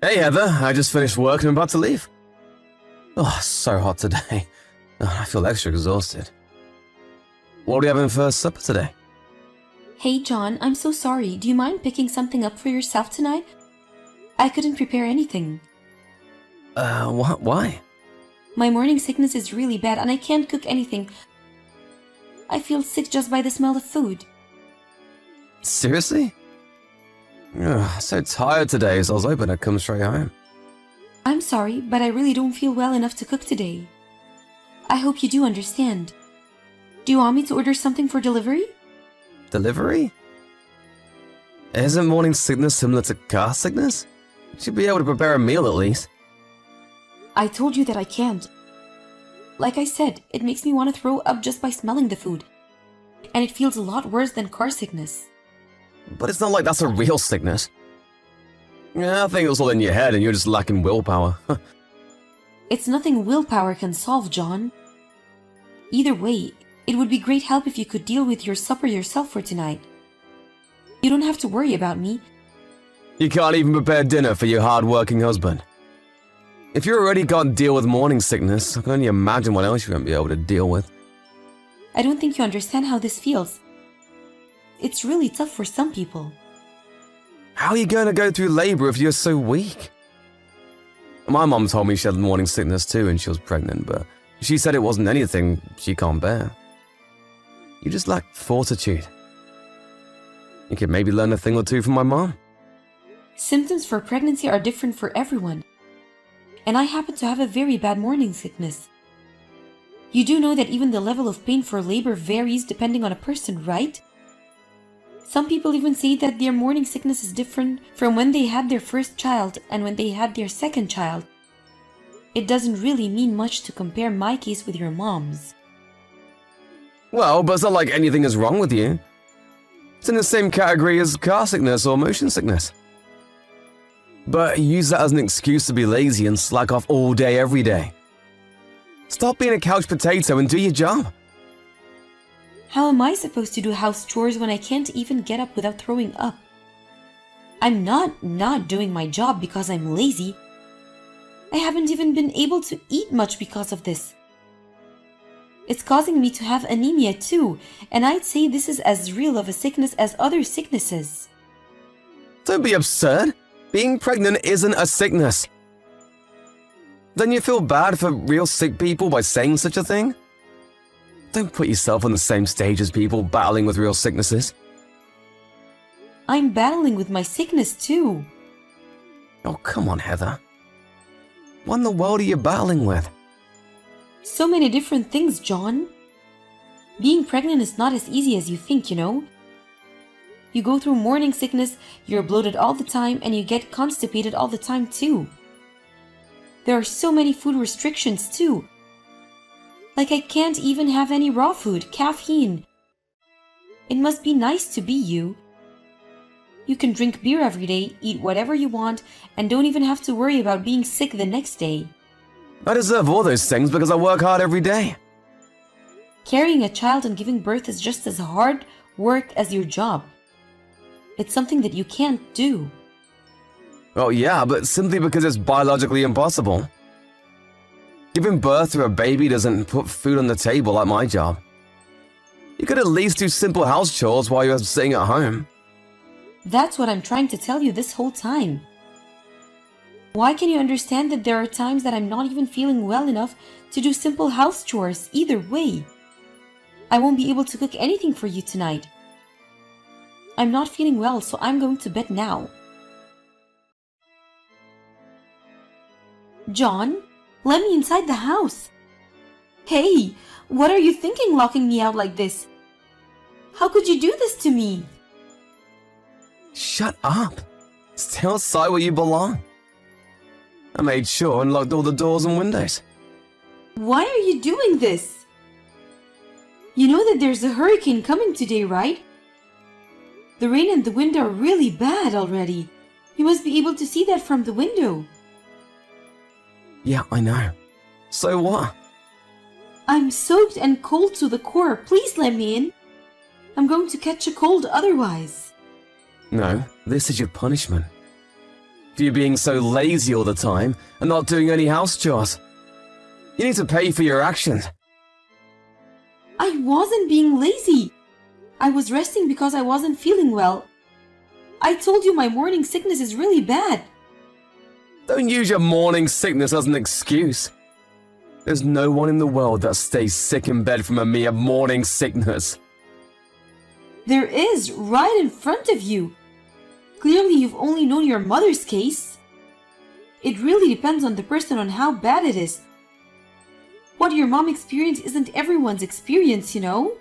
Hey Heather, I just finished work and I'm about to leave. Oh, so hot today. I feel extra exhausted. What are we having for supper today? Hey John, I'm so sorry. Do you mind picking something up for yourself tonight? I couldn't prepare anything. Why? My morning sickness is really bad and I can't cook anything. I feel sick just by the smell of food. Seriously? Ugh, so tired today, so I was hoping I'd come straight home. I'm sorry, but I really don't feel well enough to cook today. I hope you do understand. Do you want me to order something for delivery? Delivery? Isn't morning sickness similar to car sickness? You should be able to prepare a meal at least. I told you that I can't. Like I said, it makes me want to throw up just by smelling the food. And it feels a lot worse than car sickness. But it's not like that's a real sickness. Yeah, I think it was all in your head and you're just lacking willpower. It's nothing willpower can solve, John. Either way, it would be great help if you could deal with your supper yourself for tonight. You don't have to worry about me. You can't even prepare dinner for your hard-working husband. If you already can't deal with morning sickness, I can only imagine what else you won't be able to deal with. I don't think you understand how this feels. It's really tough for some people. How are you going to go through labor if you're so weak? My mom told me she had morning sickness too and she was pregnant, but she said it wasn't anything she can't bear. You just lack fortitude. You could maybe learn a thing or two from my mom. Symptoms for pregnancy are different for everyone. And I happen to have a very bad morning sickness. You do know that even the level of pain for labor varies depending on a person, right? Some people even say that their morning sickness is different from when they had their first child and when they had their second child. It doesn't really mean much to compare my case with your mom's. Well, but it's not like anything is wrong with you. It's in the same category as car sickness or motion sickness. But use that as an excuse to be lazy and slack off all day every day. Stop being a couch potato and do your job. How am I supposed to do house chores when I can't even get up without throwing up? I'm not doing my job because I'm lazy. I haven't even been able to eat much because of this. It's causing me to have anemia too, and I'd say this is as real of a sickness as other sicknesses. Don't be absurd. Being pregnant isn't a sickness. Don't you feel bad for real sick people by saying such a thing? Don't put yourself on the same stage as people battling with real sicknesses. I'm battling with my sickness too. Oh, come on, Heather. What in the world are you battling with? So many different things, John. Being pregnant is not as easy as you think, you know. You go through morning sickness, you're bloated all the time, and you get constipated all the time too. There are so many food restrictions too. Like I can't even have any raw food, caffeine. It must be nice to be you. You can drink beer every day, eat whatever you want, and don't even have to worry about being sick the next day. I deserve all those things because I work hard every day. Carrying a child and giving birth is just as hard work as your job. It's something that you can't do. Oh yeah, but simply because it's biologically impossible. Giving birth to a baby doesn't put food on the table like my job. You could at least do simple house chores while you're sitting at home. That's what I'm trying to tell you this whole time. Why can you understand that there are times that I'm not even feeling well enough to do simple house chores either way? I won't be able to cook anything for you tonight. I'm not feeling well, so I'm going to bed now. John, let me inside the house. Hey, what are you thinking locking me out like this? How could you do this to me? Shut up. Stay outside where you belong. I made sure and locked all the doors and windows. Why are you doing this? You know that there's a hurricane coming today, right? The rain and the wind are really bad already. You must be able to see that from the window. Yeah, I know. So what? I'm soaked and cold to the core. Please let me in. I'm going to catch a cold otherwise. No, this is your punishment. for you being so lazy all the time and not doing any house chores. You need to pay for your actions. I wasn't being lazy. I was resting because I wasn't feeling well. I told you my morning sickness is really bad. Don't use your morning sickness as an excuse. There's no one in the world that stays sick in bed from a mere morning sickness. There is, right in front of you. Clearly you've only known your mother's case. It really depends on the person on how bad it is. What your mom experienced isn't everyone's experience, you know?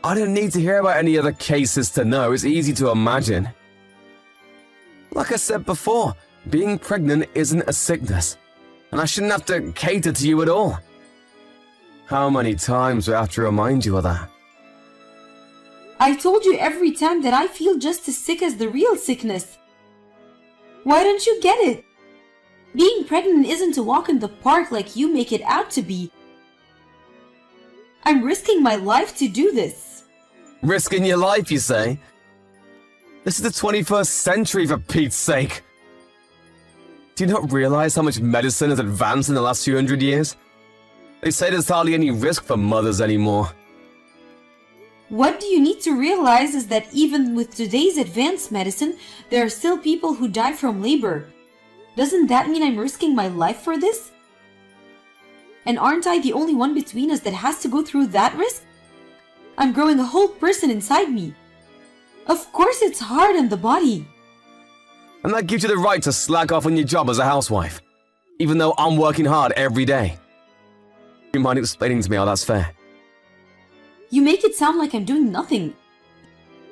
I don't need to hear about any other cases to know. It's easy to imagine. Like I said before, being pregnant isn't a sickness, and I shouldn't have to cater to you at all. How many times do I have to remind you of that? I told you every time that I feel just as sick as the real sickness. Why don't you get it? Being pregnant isn't a walk in the park like you make it out to be. I'm risking my life to do this. Risking your life, you say? This is the 21st century, for Pete's sake. Do you not realize how much medicine has advanced in the last few hundred years? They say there's hardly any risk for mothers anymore. What do you need to realize is that even with today's advanced medicine, there are still people who die from labor. Doesn't that mean I'm risking my life for this? And aren't I the only one between us that has to go through that risk? I'm growing a whole person inside me. Of course it's hard on the body. And that gives you the right to slack off on your job as a housewife, even though I'm working hard every day. Do you mind explaining to me how that's fair? You make it sound like I'm doing nothing.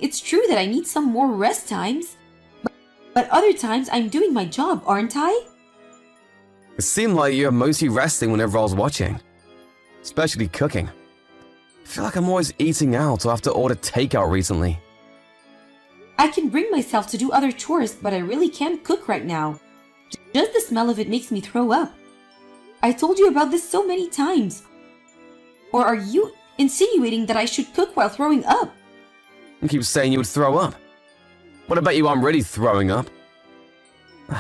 It's true that I need some more rest times, but other times I'm doing my job, aren't I? It seemed like you're mostly resting whenever I was watching, especially cooking. I feel like I'm always eating out or have to order takeout recently. I can bring myself to do other chores, but I really can't cook right now. Just the smell of it makes me throw up. I told you about this so many times. Or are you insinuating that I should cook while throwing up? You keep saying you would throw up. What about you aren't really throwing up?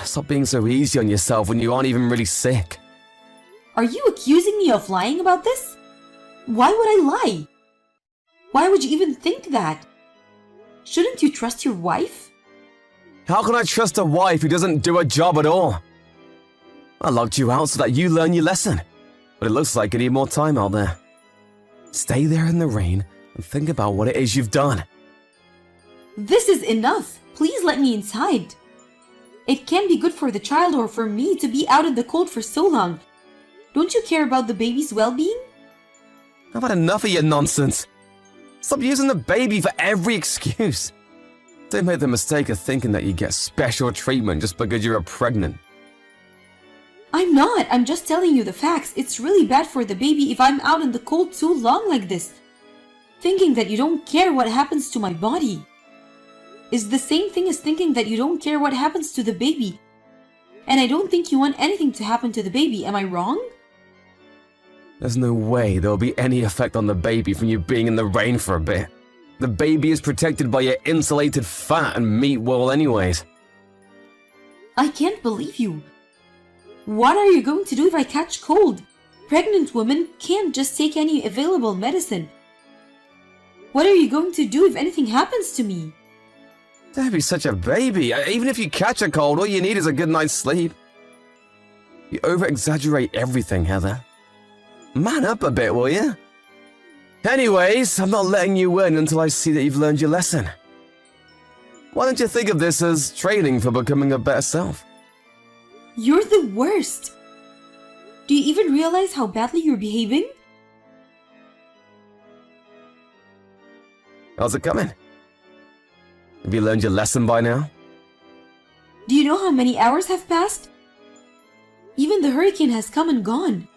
Stop being so easy on yourself when you aren't even really sick. Are you accusing me of lying about this? Why would I lie? Why would you even think that? Shouldn't you trust your wife? How can I trust a wife who doesn't do a job at all? I locked you out so that you learn your lesson, but it looks like you need more time out there. Stay there in the rain and think about what it is you've done. This is enough. Please let me inside. It can't be good for the child or for me to be out in the cold for so long. Don't you care about the baby's well-being? I've had enough of your nonsense. Stop using the baby for every excuse. Don't make the mistake of thinking that you get special treatment just because you're pregnant. I'm not. I'm just telling you the facts. It's really bad for the baby if I'm out in the cold too long like this. Thinking that you don't care what happens to my body is the same thing as thinking that you don't care what happens to the baby. And I don't think you want anything to happen to the baby. Am I wrong? There's no way there'll be any effect on the baby from you being in the rain for a bit. The baby is protected by your insulated fat and meat wool anyways. I can't believe you. What are you going to do if I catch cold? Pregnant women can't just take any available medicine. What are you going to do if anything happens to me? Don't be such a baby. Even if you catch a cold, all you need is a good night's sleep. You over-exaggerate everything, Heather. Man up a bit, will you? Anyways, I'm not letting you in until I see that you've learned your lesson. Why don't you think of this as training for becoming a better self? You're the worst. Do you even realize how badly you're behaving? How's it coming? Have you learned your lesson by now? Do you know how many hours have passed? Even the hurricane has come and gone.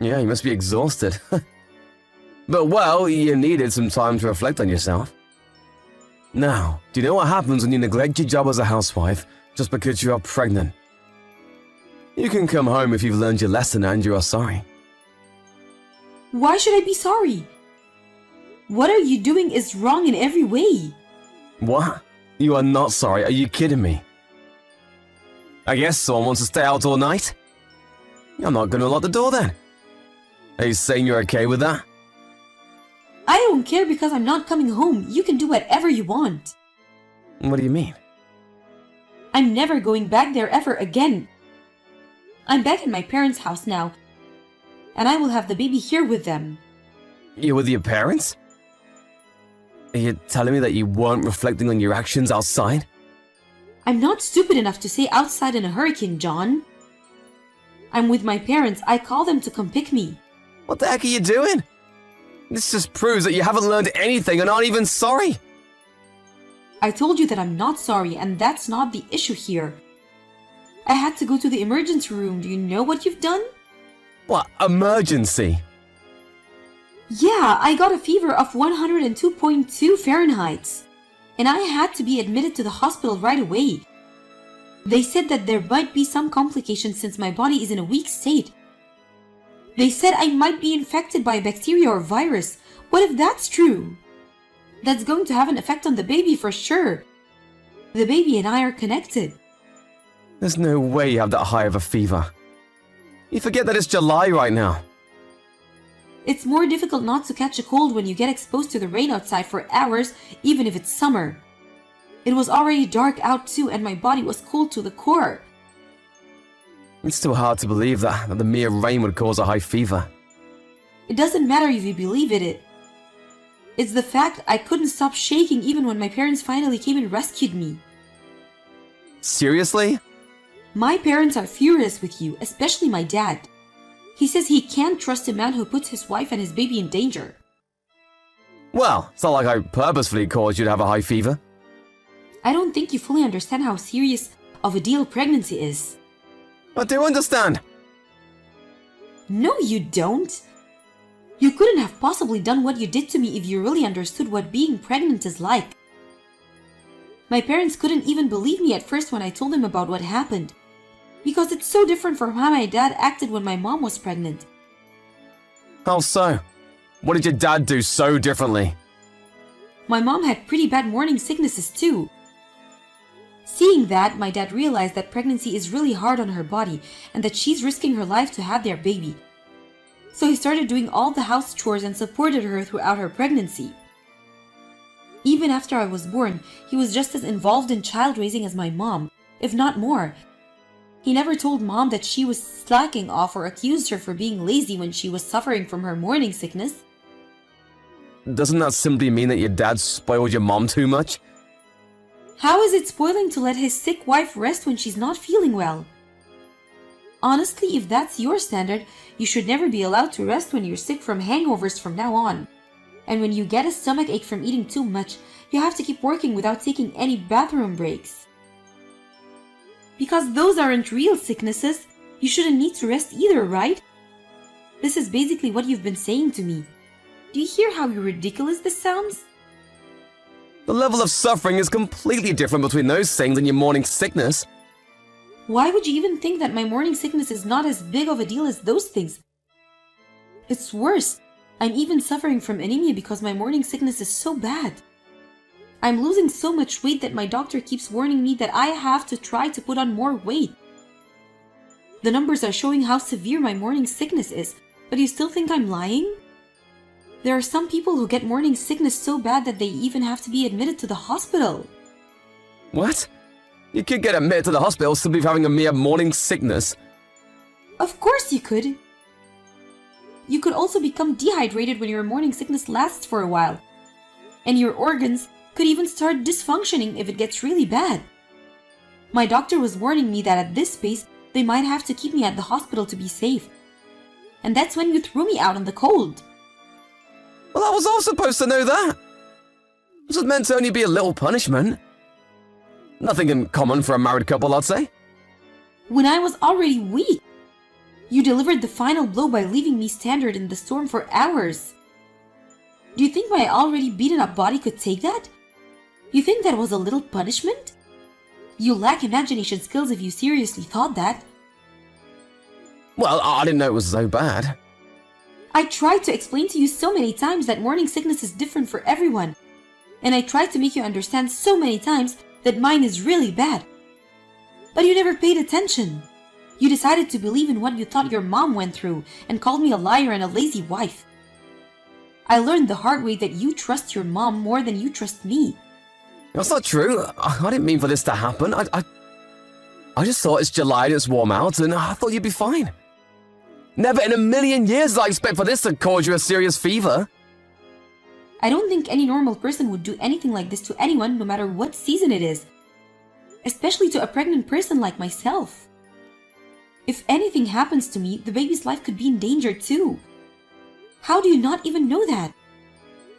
Yeah, you must be exhausted. But well, you needed some time to reflect on yourself. Now, do you know what happens when you neglect your job as a housewife just because you are pregnant? You can come home if you've learned your lesson and you are sorry. Why should I be sorry? What are you doing is wrong in every way. What? You are not sorry? Are you kidding me? I guess someone wants to stay out all night. I'm not gonna lock the door then. Are you saying you're okay with that? I don't care because I'm not coming home. You can do whatever you want. What do you mean? I'm never going back there ever again. I'm back in my parents' house now, and I will have the baby here with them. You're with your parents? Are you telling me that you weren't reflecting on your actions outside? I'm not stupid enough to stay outside in a hurricane, John. I'm with my parents. I call them to come pick me. What the heck are you doing? This just proves that you haven't learned anything and aren't even sorry. I told you that I'm not sorry, and that's not the issue here. I had to go to the emergency room. Do you know what you've done? What, emergency? Yeah, I got a fever of 102.2 Fahrenheit. And I had to be admitted to the hospital right away. They said that there might be some complications since my body is in a weak state. They said I might be infected by a bacteria or virus. What if that's true? That's going to have an effect on the baby for sure. The baby and I are connected. There's no way you have that high of a fever. You forget that it's July right now. It's more difficult not to catch a cold when you get exposed to the rain outside for hours, even if it's summer. It was already dark out too, and my body was cold to the core. It's still hard to believe that the mere rain would cause a high fever. It doesn't matter if you believe it. It's the fact I couldn't stop shaking even when my parents finally came and rescued me. Seriously? My parents are furious with you, especially my dad. He says he can't trust a man who puts his wife and his baby in danger. Well, it's not like I purposefully caused you to have a high fever. I don't think you fully understand how serious of a deal pregnancy is. I do understand. No, you don't. You couldn't have possibly done what you did to me if you really understood what being pregnant is like. My parents couldn't even believe me at first when I told them about what happened. Because it's so different from how my dad acted when my mom was pregnant. How so? What did your dad do so differently? My mom had pretty bad morning sicknesses too. Seeing that, my dad realized that pregnancy is really hard on her body and that she's risking her life to have their baby. So he started doing all the house chores and supported her throughout her pregnancy. Even after I was born, he was just as involved in child raising as my mom, if not more. He never told mom that she was slacking off or accused her for being lazy when she was suffering from her morning sickness. Doesn't that simply mean that your dad spoiled your mom too much? How is it spoiling to let his sick wife rest when she's not feeling well? Honestly, if that's your standard, you should never be allowed to rest when you're sick from hangovers from now on. And when you get a stomach ache from eating too much, you have to keep working without taking any bathroom breaks. Because those aren't real sicknesses, you shouldn't need to rest either, right? This is basically what you've been saying to me. Do you hear how ridiculous this sounds? The level of suffering is completely different between those things and your morning sickness. Why would you even think that my morning sickness is not as big of a deal as those things? It's worse. I'm even suffering from anemia because my morning sickness is so bad. I'm losing so much weight that my doctor keeps warning me that I have to try to put on more weight. The numbers are showing how severe my morning sickness is, but you still think I'm lying? There are some people who get morning sickness so bad that they even have to be admitted to the hospital. What? You could get admitted to the hospital simply for having a mere morning sickness. Of course you could. You could also become dehydrated when your morning sickness lasts for a while. And your organs could even start dysfunctioning if it gets really bad. My doctor was warning me that at this pace, they might have to keep me at the hospital to be safe. And that's when you threw me out in the cold. Well, I was all supposed to know that. This was meant to only be a little punishment. Nothing uncommon for a married couple, I'd say. When I was already weak, you delivered the final blow by leaving me stranded in the storm for hours. Do you think my already beaten up body could take that? You think that was a little punishment? You lack imagination skills if you seriously thought that. Well, I didn't know it was so bad. I tried to explain to you so many times that morning sickness is different for everyone. And I tried to make you understand so many times that mine is really bad. But you never paid attention. You decided to believe in what you thought your mom went through and called me a liar and a lazy wife. I learned the hard way that you trust your mom more than you trust me. That's not true. I didn't mean for this to happen. I just thought it's July and it's warm out, and I thought you'd be fine. Never in a million years did I expect for this to cause you a serious fever. I don't think any normal person would do anything like this to anyone, no matter what season it is. Especially to a pregnant person like myself. If anything happens to me, the baby's life could be in danger too. How do you not even know that?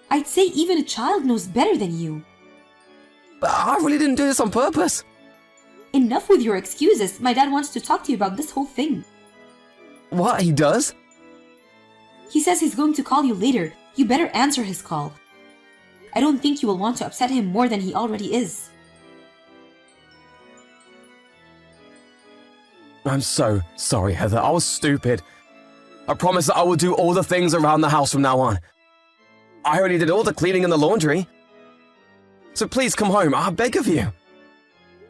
I'd say even a child knows better than you. But I really didn't do this on purpose. Enough with your excuses. My dad wants to talk to you about this whole thing. What, he does? He says he's going to call you later. You better answer his call. I don't think you will want to upset him more than he already is. I'm so sorry, Heather. I was stupid. I promise that I will do all the things around the house from now on. I already did all the cleaning and the laundry. So please come home, I beg of you.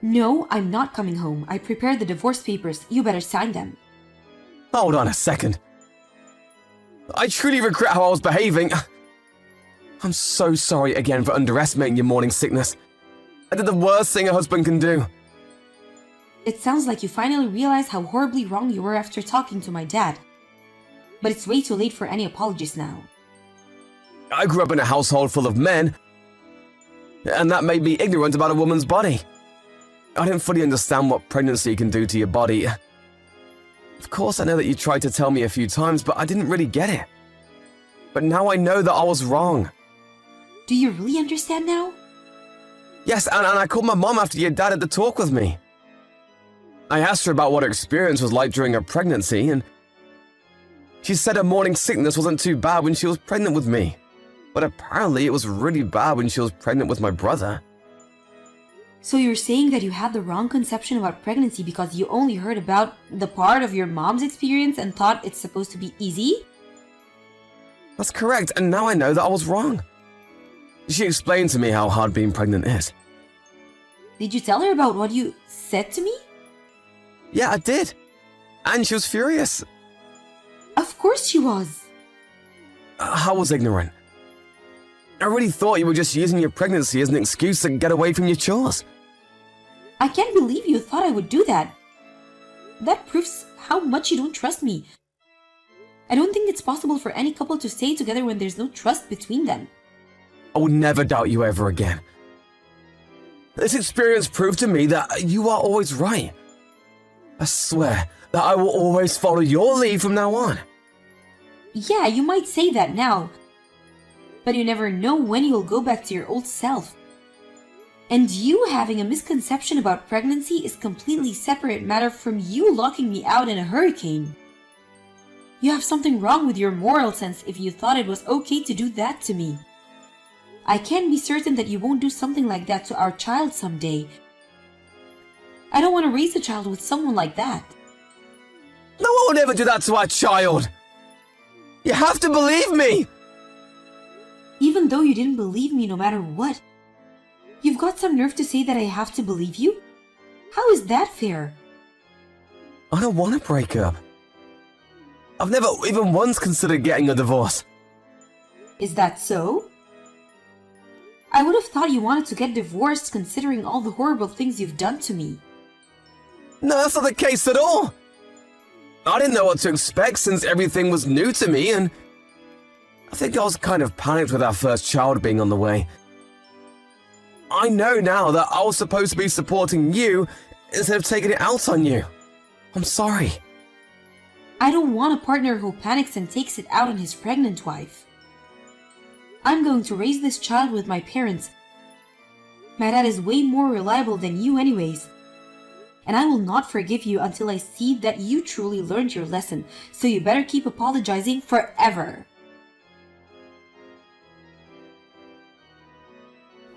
No, I'm not coming home. I prepared the divorce papers. You better sign them. Hold on a second. I truly regret how I was behaving. I'm so sorry again for underestimating your morning sickness. I did the worst thing a husband can do. It sounds like you finally realized how horribly wrong you were after talking to my dad. But it's way too late for any apologies now. I grew up in a household full of men, and that made me ignorant about a woman's body. I didn't fully understand what pregnancy can do to your body. Of course, I know that you tried to tell me a few times, but I didn't really get it. But now I know that I was wrong. Do you really understand now? Yes, and I called my mom after your dad had the talk with me. I asked her about what her experience was like during her pregnancy, and she said her morning sickness wasn't too bad when she was pregnant with me. But apparently it was really bad when she was pregnant with my brother. So you're saying that you had the wrong conception about pregnancy because you only heard about the part of your mom's experience and thought it's supposed to be easy? That's correct, and now I know that I was wrong. She explained to me how hard being pregnant is. Did you tell her about what you said to me? Yeah, I did. And she was furious. Of course she was. I was ignorant. I really thought you were just using your pregnancy as an excuse to get away from your chores. I can't believe you thought I would do that. That proves how much you don't trust me. I don't think it's possible for any couple to stay together when there's no trust between them. I will never doubt you ever again. This experience proved to me that you are always right. I swear that I will always follow your lead from now on. Yeah, you might say that now. But you never know when you'll go back to your old self. And you having a misconception about pregnancy is completely separate matter from you locking me out in a hurricane. You have something wrong with your moral sense if you thought it was okay to do that to me. I can be certain that you won't do something like that to our child someday. I don't want to raise a child with someone like that. No one will ever do that to our child. You have to believe me. Even though you didn't believe me no matter what, you've got some nerve to say that I have to believe you? How is that fair? I don't want to break up. I've never even once considered getting a divorce. Is that so? I would have thought you wanted to get divorced considering all the horrible things you've done to me. No, that's not the case at all. I didn't know what to expect since everything was new to me, and I think I was kind of panicked with our first child being on the way. I know now that I was supposed to be supporting you instead of taking it out on you. I'm sorry. I don't want a partner who panics and takes it out on his pregnant wife. I'm going to raise this child with my parents. My dad is way more reliable than you anyways. And I will not forgive you until I see that you truly learned your lesson, so you better keep apologizing forever.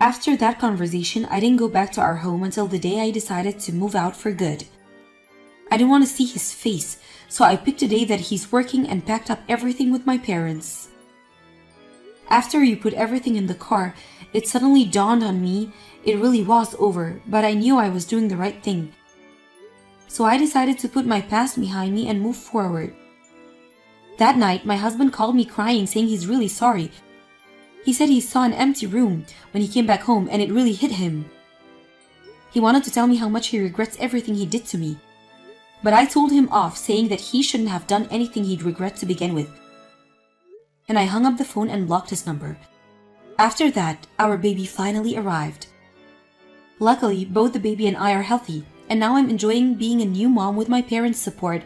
After that conversation, I didn't go back to our home until the day I decided to move out for good. I didn't want to see his face, so I picked a day that he's working and packed up everything with my parents. After you put everything in the car, it suddenly dawned on me it really was over, but I knew I was doing the right thing. So I decided to put my past behind me and move forward. That night, my husband called me crying, saying he's really sorry. He said he saw an empty room when he came back home and it really hit him. He wanted to tell me how much he regrets everything he did to me. But I told him off, saying that he shouldn't have done anything he'd regret to begin with. And I hung up the phone and blocked his number. After that, our baby finally arrived. Luckily, both the baby and I are healthy, and now I'm enjoying being a new mom with my parents' support.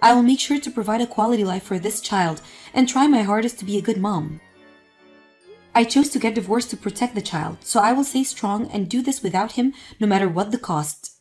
I will make sure to provide a quality life for this child and try my hardest to be a good mom. I chose to get divorced to protect the child, so I will stay strong and do this without him no matter what the cost.